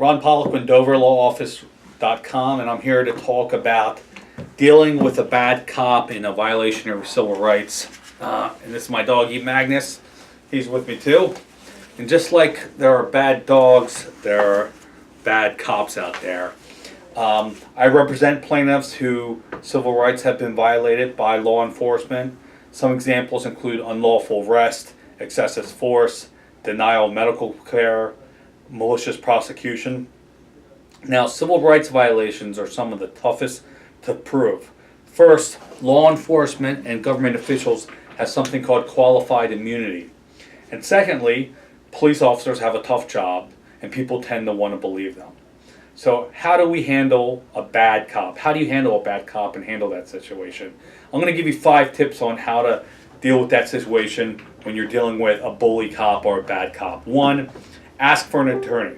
Ron Pollock with DoverLawOffice.com, and I'm here to talk about dealing with a bad cop in a violation of civil rights. And this is my doggy Magnus. He's with me too. And just like there are bad dogs, there are bad cops out there. I represent plaintiffs whose civil rights have been violated by law enforcement. Some examples include unlawful arrest, excessive force, denial of medical care, malicious prosecution. Now, civil rights violations are some of the toughest to prove. First, law enforcement and government officials have something called qualified immunity. And secondly, police officers have a tough job and people tend to want to believe them. So how do we handle a bad cop? How do you handle a bad cop and handle that situation? I'm going to give you 5 tips on how to deal with that situation when you're dealing with a bully cop or a bad cop. 1, ask for an attorney.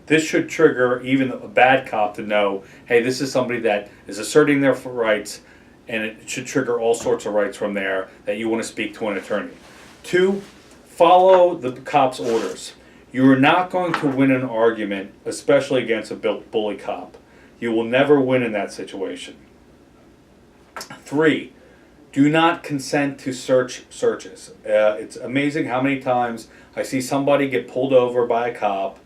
This should trigger even a bad cop to know, hey, this is somebody that is asserting their rights, and it should trigger all sorts of rights from there that you want to speak to an attorney. 2, follow the cop's orders. You are not going to win an argument, especially against a bully cop. You will never win in that situation. 3, do not consent to searches. It's amazing how many times I see somebody get pulled over by a cop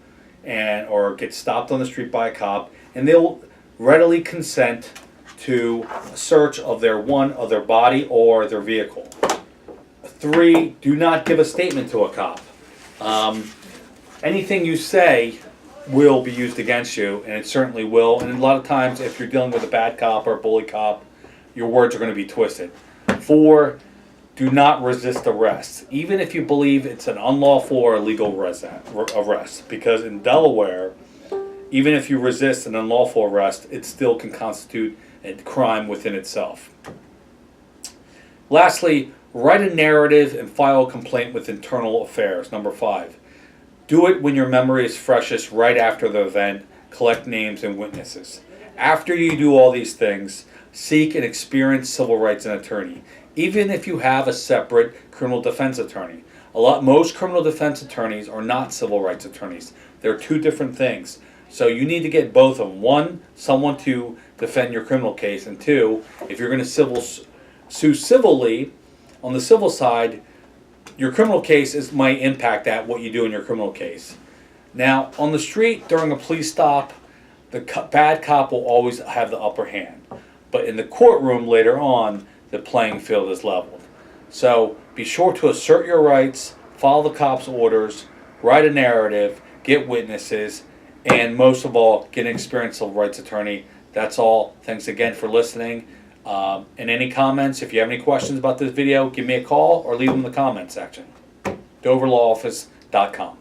or get stopped on the street by a cop, and they'll readily consent to a search of their body or their vehicle. 3, do not give a statement to a cop. Anything you say will be used against you, and it certainly will. And a lot of times, if you're dealing with a bad cop or a bully cop, your words are going to be twisted. 4, do not resist arrest, even if you believe it's an unlawful or illegal arrest. Because in Delaware, even if you resist an unlawful arrest, it still can constitute a crime within itself. Lastly, write a narrative and file a complaint with Internal Affairs. Number 5. Do it when your memory is freshest, right after the event. Collect names and witnesses. After you do all these things, seek an experienced civil rights attorney, even if you have a separate criminal defense attorney. Most criminal defense attorneys are not civil rights attorneys. They're 2 different things. So you need to get both of them. 1, someone to defend your criminal case, and 2, if you're going to sue civilly, on the civil side, your criminal case might impact what you do in your criminal case. Now, on the street during a police stop, the bad cop will always have the upper hand. But in the courtroom later on, the playing field is leveled. So be sure to assert your rights, follow the cop's orders, write a narrative, get witnesses, and most of all, get an experienced civil rights attorney. That's all. Thanks again for listening. And any comments, if you have any questions about this video, give me a call or leave them in the comment section. DoverLawOffice.com.